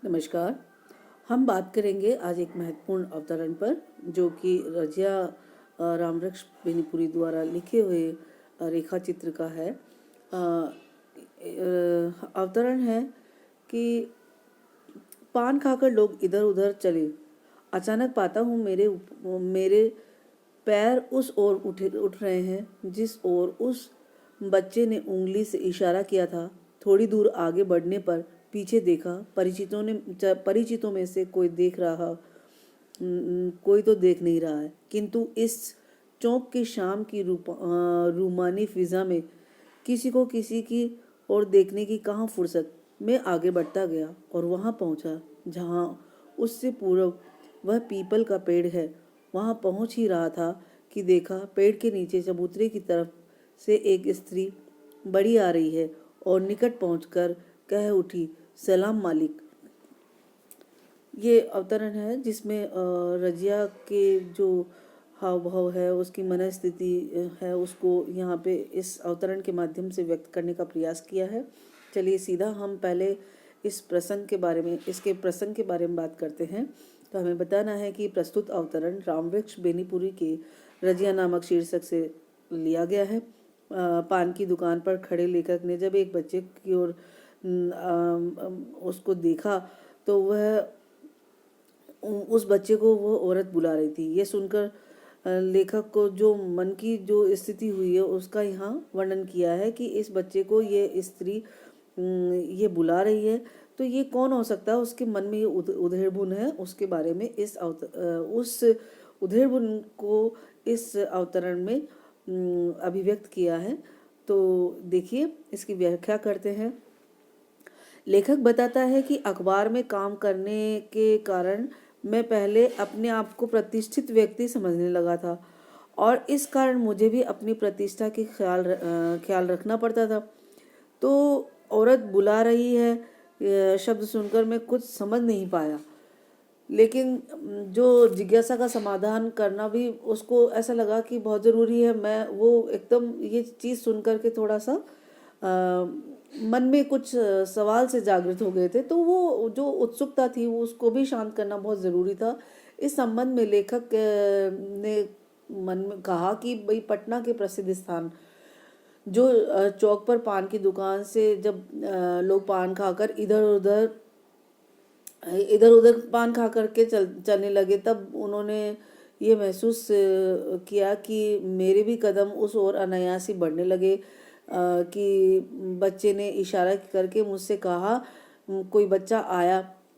नमस्कार। हम बात करेंगे आज एक महत्वपूर्ण अवतरण पर, जो कि रजिया रामवृक्ष बेनीपुरी द्वारा लिखे हुए रेखा चित्र का है। अवतरण है कि पान खाकर लोग इधर उधर चले, अचानक पाता हूँ मेरे पैर उस ओर उठ रहे हैं जिस ओर उस बच्चे ने उंगली से इशारा किया था। थोड़ी दूर आगे बढ़ने पर पीछे देखा, परिचितों में से कोई तो देख नहीं रहा है, किंतु इस चौक की शाम की रूमानी फिजा में किसी को किसी की ओर देखने की कहाँ फुर्सत। मैं आगे बढ़ता गया और वहाँ पहुँचा जहाँ उससे पूर्व वह पीपल का पेड़ है। वहाँ पहुँच ही रहा था कि देखा, पेड़ के नीचे चबूतरे की तरफ से एक स्त्री बड़ी आ रही है और निकट पहुंचकर कह उठी, सलाम मालिक। ये अवतरण है जिसमें रजिया के जो हाव भाव है, उसकी मनस्थिति है, उसको यहाँ पे इस अवतरण के माध्यम से व्यक्त करने का प्रयास किया है। चलिए सीधा हम पहले इसके प्रसंग के बारे में बात करते हैं। तो हमें बताना है कि प्रस्तुत अवतरण रामवृक्ष बेनीपुरी के रजिया नामक शीर्षक से लिया गया है। पान की दुकान पर खड़े लेखक ने जब एक बच्चे की ओर उसको देखा तो वह उस बच्चे को वो औरत बुला रही थी। ये सुनकर लेखक को जो मन की जो स्थिति हुई है उसका यहाँ वर्णन किया है कि इस बच्चे को ये स्त्री ये बुला रही है, तो ये कौन हो सकता है। उसके मन में ये उधेड़बुन है, उसके बारे में उस उधेड़बुन को इस अवतरण में अभिव्यक्त किया है। तो देखिए, इसकी व्याख्या करते हैं। लेखक बताता है कि अखबार में काम करने के कारण मैं पहले अपने आप को प्रतिष्ठित व्यक्ति समझने लगा था और इस कारण मुझे भी अपनी प्रतिष्ठा की ख्याल रखना पड़ता था। तो औरत बुला रही है शब्द सुनकर मैं कुछ समझ नहीं पाया, लेकिन जो जिज्ञासा का समाधान करना भी उसको ऐसा लगा कि बहुत ज़रूरी है। मैं वो एकदम ये चीज़ सुनकर के थोड़ा सा मन में कुछ सवाल से जागृत हो गए थे, तो वो जो उत्सुकता थी वो उसको भी शांत करना बहुत ज़रूरी था। इस संबंध में लेखक ने मन में कहा कि भाई, पटना के प्रसिद्ध स्थान जो चौक पर पान की दुकान से जब लोग पान खाकर इधर उधर पान खा करके चलने लगे, तब उन्होंने ये महसूस किया कि मेरे भी कदम उस ओर अनायास ही बढ़ने लगे। कि बच्चे ने इशारा करके मुझसे कहा, कोई बच्चा आया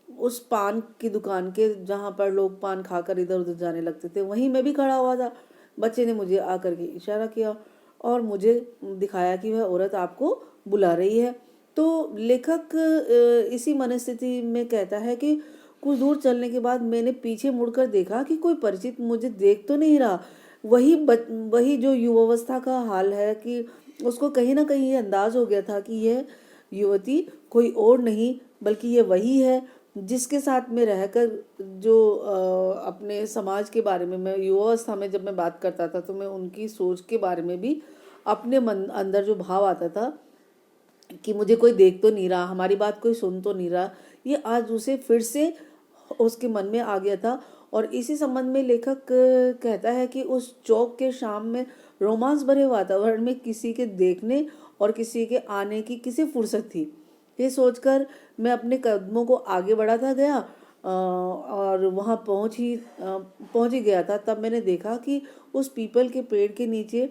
उस पान की दुकान के जहाँ पर लोग पान खाकर इधर उधर जाने लगते थे, वहीं मैं भी खड़ा हुआ था। बच्चे ने मुझे आकर के इशारा किया और मुझे दिखाया कि वह औरत आपको बुला रही है। तो लेखक इसी मनस्थिति में कहता है कि कुछ दूर चलने के बाद मैंने पीछे मुड़कर देखा कि कोई परिचित मुझे देख तो नहीं रहा। वही जो युवावस्था का हाल है कि उसको कहीं ना कहीं ये अंदाज हो गया था कि यह युवती कोई और नहीं बल्कि ये वही है जिसके साथ में रहकर जो अपने समाज के बारे में, मैं युवावस्था में जब मैं बात करता था तो मैं उनकी सोच के बारे में भी अपने मन अंदर जो भाव आता था कि मुझे कोई देख तो नहीं रहा, हमारी बात कोई सुन तो नहीं रहा, ये आज उसे फिर से उसके मन में आ गया था। और इसी संबंध में लेखक कहता है कि उस चौक के शाम में रोमांस भरे वातावरण में किसी के देखने और किसी के आने की किसी फुर्सत थी। ये सोचकर मैं अपने कदमों को आगे बढ़ाता गया और वहाँ पहुँच ही गया था। तब मैंने देखा कि उस पीपल के पेड़ के नीचे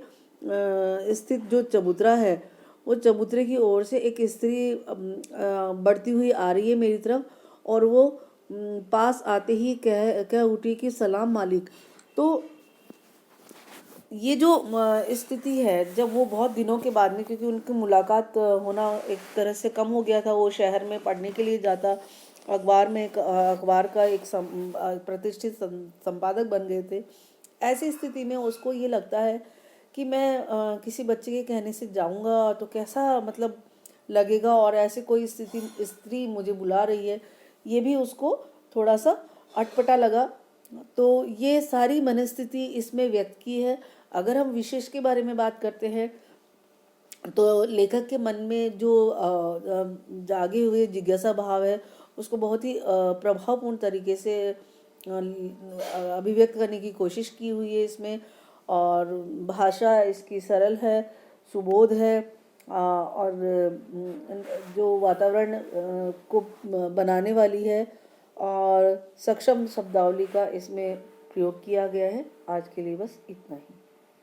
स्थित जो चबूतरा है, वो चबूतरे की ओर से एक स्त्री बढ़ती हुई आ रही है मेरी तरफ, और वो पास आते ही कह उठी कि सलाम मालिक। तो ये जो स्थिति है, जब वो बहुत दिनों के बाद में, क्योंकि उनकी मुलाकात होना एक तरह से कम हो गया था, वो शहर में पढ़ने के लिए जाता, अखबार का एक प्रतिष्ठित संपादक बन गए थे। ऐसी स्थिति में उसको ये लगता है कि मैं किसी बच्चे के कहने से जाऊंगा तो कैसा मतलब लगेगा, और ऐसे कोई स्त्री मुझे बुला रही है, ये भी उसको थोड़ा सा अटपटा लगा। तो ये सारी मनस्थिति इसमें व्यक्त की है। अगर हम विशेष के बारे में बात करते हैं तो लेखक के मन में जो जागे हुए जिज्ञासा भाव है उसको बहुत ही प्रभावपूर्ण तरीके से अभिव्यक्त करने की कोशिश की हुई है इसमें। और भाषा इसकी सरल है, सुबोध है, और जो वातावरण को बनाने वाली है, और सक्षम शब्दावली का इसमें प्रयोग किया गया है। आज के लिए बस इतना ही।